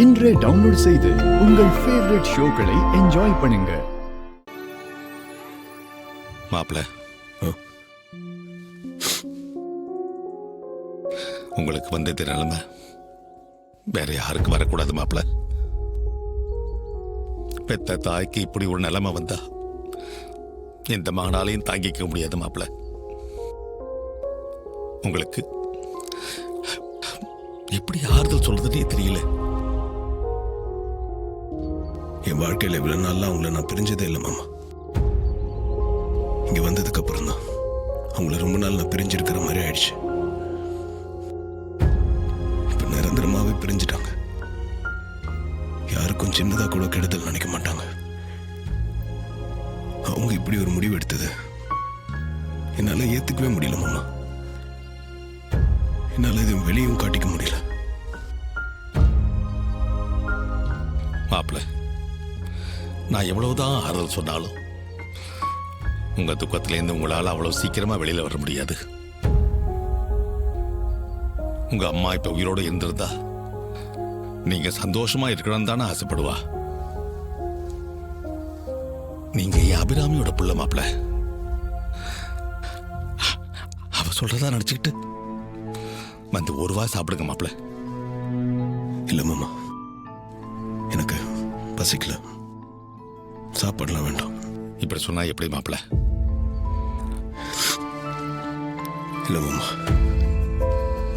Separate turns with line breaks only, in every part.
இன்றே டவுன்லோட் செய்து உங்கள் ஃபேவரட் ஷோக்களை என்ஜாய் பண்ணுங்க.
மாப்ள, உங்களுக்கு வந்தது நிலைமை வேற யாருக்கு வரக்கூடாது மாப்ள. பெத்த தாய்க்கு இப்படி ஒரு நிலைமை வந்தா எந்த மகனாலையும் தாங்கிக்க முடியாது மாப்ள. உங்களுக்கு எப்படி ஆறுதல் சொல்றதுன்னே தெரியல.
என் வாழ்க்கையில் இவ்வளவு நாள்லாம் அவங்கள நான் பிரிஞ்சதே இல்லை மாமா. இங்க வந்ததுக்கு அப்புறம் தான் அவங்கள ரொம்ப நாள் நான் பிரிஞ்சிருக்கிற மாதிரி ஆயிடுச்சு. இப்ப நிரந்தரமாவே பிரிஞ்சுட்டாங்க. யாருக்கும் சின்னதா கூட கெடுதல் நினைக்க மாட்டாங்க. அவங்க இப்படி ஒரு முடிவு எடுத்தது என்னால ஏத்துக்கவே முடியல மாமா. என்னால இது வெளியும் காட்டிக்க முடியல.
மாப்ள, நான் எவ்வளவுதான் ஆறுதல் சொன்னாலும் உங்க துக்கத்திலேருந்து உங்களால் அவ்வளவு சீக்கிரமா வெளியில வர முடியாது. உங்க அம்மா இப்ப உயிரோடு இருந்திருந்தா நீங்க சந்தோஷமா இருக்கணும்னு தானே ஆசைப்படுவா. நீங்க என் அபிராமியோட புள்ள மாப்ள. அவ சொல்றதா நினைச்சுக்கிட்டு வந்து ஒரு வா சாப்பிடுங்க மாப்ள.
இல்ல மாமா, எனக்கு பசிக்கல, சாப்பாடுலாம் வேண்டாம்.
இப்படி சொன்னா எப்படி மாப்ள?
இல்ல மாமா,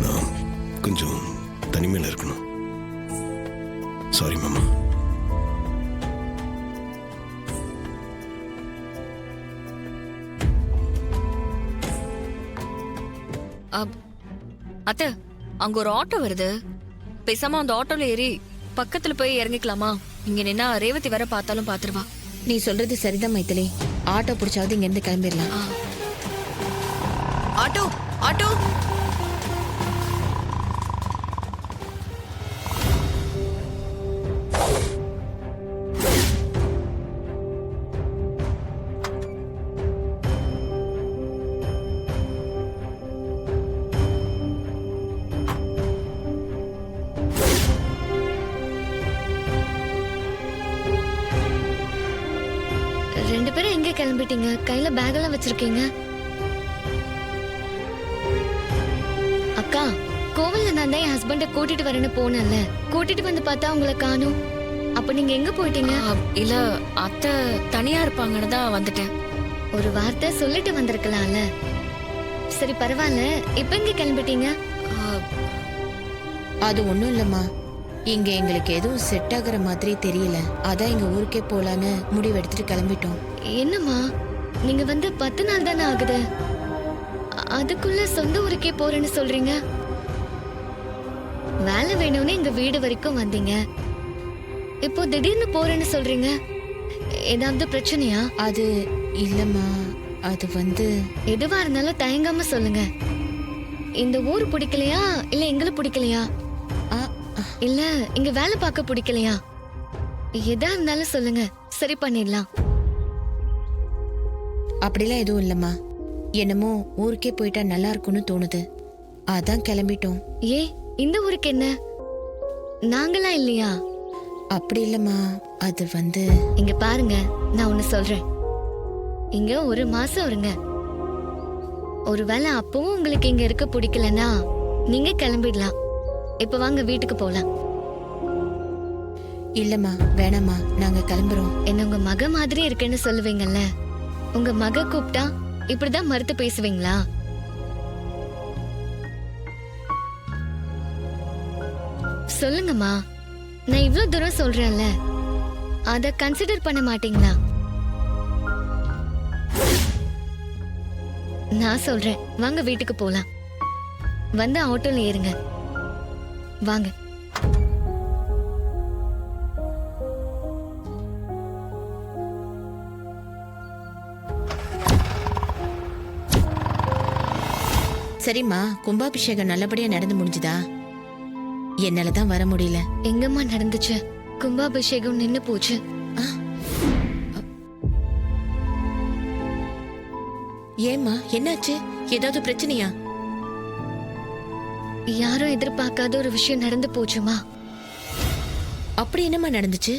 நான் கொஞ்சம் தனிமையில் இருக்கணும். சாரி மாமா.
அத்த, அங்க ஒரு ஆட்டோ வருது. பேசாம அந்த ஆட்டோல ஏறி பக்கத்துல போய் இறங்கிக்கலாமா? இங்க நின்னா ரேவதி வர பார்த்தாலும் பாத்துருவா.
நீ சொல்றது சரிதான் மைத்திலி. ஆட்டோ பிடிச்சாவது இங்க இருந்து கிளம்பிடலாம்.
Auto auto.
ரெண்டு பேரும் எங்க கிளம்பிட்டீங்க? கையில பேக் எல்லாம் வச்சிருக்கீங்க. அக்கா, கோவில்ல நான் தான் என் ஹஸ்பண்ட கூட்டிட்டு வரேன்னு போனேன்ல, கூட்டிட்டு வந்து பார்த்தா உங்களை காணோம். அப்ப நீங்க எங்க போயிட்டீங்க?
இல்ல அத்தை தனியா இருப்பாங்கன்னு தான் வந்துட்டேன்.
ஒரு வார்த்தை சொல்லிட்டு வந்திருக்கலாம்ல. சரி பரவாயில்ல, இப்ப எங்க கிளம்பிட்டீங்க?
அது ஒண்ணும் இல்லம்மா, இங்க எங்களுக்கு எதுவும் செட் ஆகுற மாதிரி தெரியல. அதான் எங்க ஊருக்கே போலான்னு முடிவெடுத்துட்டு கிளம்பிட்டோம்.
என்னம்மா, நீங்க வந்து 10 நாள் தானே ஆகுது, அதுக்குள்ள சொந்த ஊருக்கே போறேன்னு சொல்றீங்க? வேலை வேணும்னு எங்க வீடு வரைக்கும் வந்தீங்க, இப்போ திடீர்னு போறேன்னு சொல்றீங்க. ஏதாவது பிரச்சனையா?
அது இல்லம்மா, அது வந்து
எதுவா இருந்தாலும் தயங்காம சொல்லுங்க. இந்த ஊர் பிடிக்கலையா இல்ல எங்களை பிடிக்கலையா, இல்ல இங்க வேலை பார்க்க பிடிக்கலையா? எதா இருந்தாலும் சொல்லுங்க, சரி பண்ணிடலாம்.
அப்படிலாம் எதுவும் இல்லம்மா. என்னமோ ஊருக்கே போயிட்டா நல்லா இருக்கும்னு தோணுது, அதான் கிளம்பிட்டோம்.
ஏ, இந்த ஊருக்கு என்ன, நாங்களா இல்லையா?
அப்படி இல்லம்மா, அது வந்து
இங்க பாருங்க, நான் ஒண்ணு சொல்றேன். இங்க ஒரு மாசம் இருங்க. ஒருவேளை அப்பவும் உங்களுக்கு இங்க இருக்க பிடிக்கலன்னா நீங்க கிளம்பிடலாம். இப்ப வாங்க வீட்டுக்கு போலாம்.
இல்லம்மா வேணாம்மா, நாங்க கிளம்புறோம்.
என்ன உங்க மக மாதிரி இருக்குன்னு சொல்லுவீங்கல்ல, உங்க மக கூப்பிட்டா இப்படிதான் மறுத்து பேசுவீங்களா? சொல்லுங்கம்மா, நான் இவ்ளோ தூரம் சொல்றேன்ல, அத கன்சிடர் பண்ண மாட்டீங்களா? நான் சொல்றேன், வாங்க வீட்டுக்கு போலாம். வந்து ஆட்டோல ஏறுங்க, வாங்க.
சரிம்மா, கும்பாபிஷேகம் நல்லபடியா நடந்து முடிஞ்சுதா? என்னாலதான் வர முடியல.
எங்கம்மா நடந்துச்சு? கும்பாபிஷேகம் நின்னு போச்சு.
ஏம்மா, என்னாச்சு? ஏதாவது பிரச்சனையா?
யாரும் எதிர்பார்க்காத ஒரு விஷயம் நடந்து போச்சுமா.
அப்படி என்னம்மா நடந்துச்சு?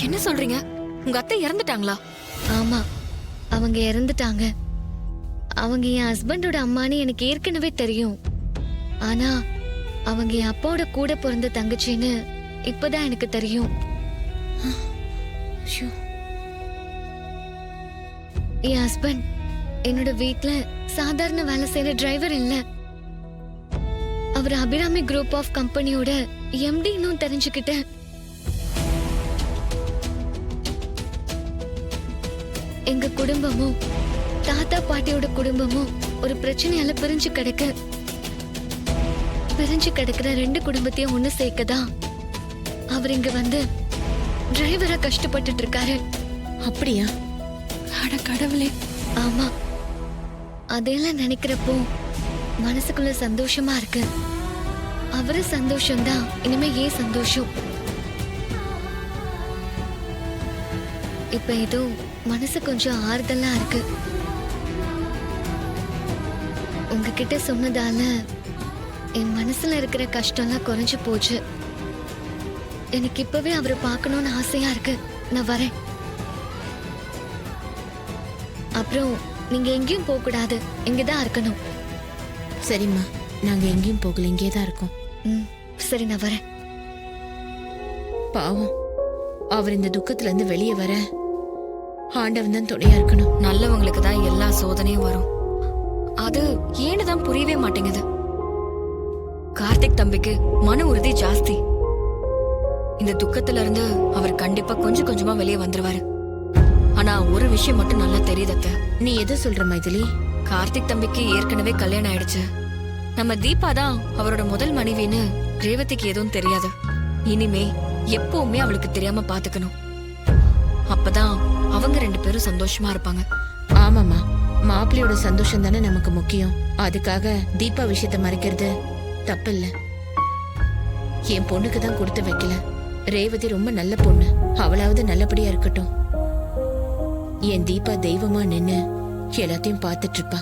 என்ன சொல்றீங்க? உங்க அத்தை இறந்துட்டாங்களா?
ஆமா, அவங்க இறந்துட்டாங்க. அவங்க என் ஹஸ்பண்டோட அம்மான்னு எனக்கு ஏற்கனவே தெரியும். ஆனா அவங்க என் அப்பாவோட கூட பிறந்த தங்கச்சின்னு இப்பதான் எனக்கு தெரியும்.
ஐயோ,
என் ஹஸ்பண்ட் என்னோட வீட்ல சாதாரண வேலை செய்யற டிரைவர் இல்ல. அவர் அபிராமி குரூப் ஆஃப் கம்பெனியோட எம்டின்னு தெரிஞ்சுக்கிட்டேன். எங்க குடும்பமும் தாத்தா பாட்டியோட குடும்பமும் ஒரு பிரச்சனையால பிரிஞ்சு கிடக்குற ரெண்டு குடும்பத்தையும் ஒண்ணு சேர்க்கதான் அவர் இங்க வந்து டிரைவரா கஷ்டப்பட்டுட்டு இருக்காரு.
அப்படியா?
அட கடவுளே.
ஆமா, அதெல்லாம் நினைக்கிறப்போ மனசுக்குள்ள சந்தோஷமா இருக்கு. அவரு சந்தோஷம்தான் இனிமே ஏன் சந்தோஷம். இப்ப ஏதோ மனசு கொஞ்சம் ஆறுதலா இருக்கு. உங்ககிட்ட சொன்னதால என் மனசுல இருக்கிற கஷ்டம்லாம் குறைஞ்சு போச்சு. எனக்கு இப்பவே அவரை பார்க்கணும்னு ஆசையா இருக்கு. நான் வரேன். அப்புறம் நீங்க எங்கேயும் போக கூடாது, இங்கதான் இருக்கணும்.
சரிம்மா, நாங்க எங்கேயும் போகல, இங்கே தான் இருக்கோம்.
சரி, நான் வரேன்.
பாவம், அவர் இந்த துக்கத்துல இருந்து வெளியே வர ஆண்டவன் தான் துணையா இருக்கணும்.
நல்லவங்களுக்கு தான் எல்லா சோதனையும் வரும். அது ஏன்னு தான் புரியவே மாட்டேங்குது. கார்த்திக் தம்பிக்கு மன உறுதி ஜாஸ்தி. இந்த துக்கத்துல இருந்து அவர் கண்டிப்பா கொஞ்சம் கொஞ்சமா வெளியே வந்துருவாரு. ஆனா ஒரு விஷயம் மட்டும் நல்லா தெரியுது அத்தை.
நீ எதை சொல்ற மைதிலி?
கார்த்திக் தம்பிக்கு ஏற்கனவே கல்யாணம் ஆயிடுச்சு. நம்ம தீபா தான் அவரோட முதல் மனைவின்னு ரேவதிக்கு எதுவும் தெரியாது. இனிமே எப்பவுமே அவளுக்கு தெரியாம பாத்துக்கணும். அப்பதான் அவங்க ரெண்டு பேரும் சந்தோஷமா இருப்பாங்க.
ஆமாமா, மாப்பிள்ளையோட சந்தோஷம் தானே நமக்கு முக்கியம். அதுக்காக தீபா விஷயத்த மறைக்கிறது தப்பு இல்ல. என் பொண்ணுக்கு தான் கொடுத்து வைக்கல. ரேவதி ரொம்ப நல்ல பொண்ணு, அவளாவது நல்லபடியா இருக்கட்டும். என் தீபா தெய்வமா நின்னு எல்லாத்தையும் பார்த்துட்டு இருப்பா.